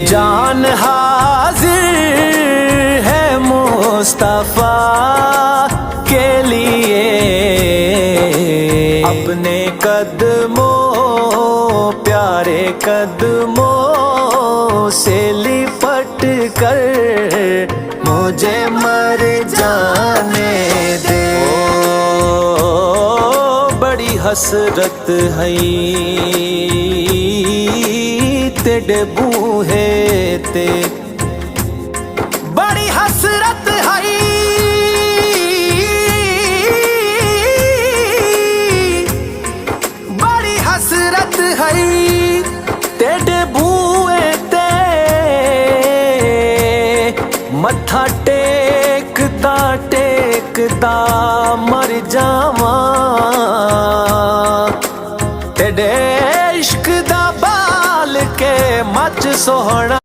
जान हाजिर है मुस्तफा के लिए, अपने कदमों प्यारे कदमों से लिपट कर मुझे मर जाने दे। बड़ी हसरत है तेरे बूहे ते, बड़ी हसरत है बड़ी हसरत है तेरे बूहे ते, मत्था टेकता टेकता मर जावां, तेरे इश्क दा बाल के मच सोहना।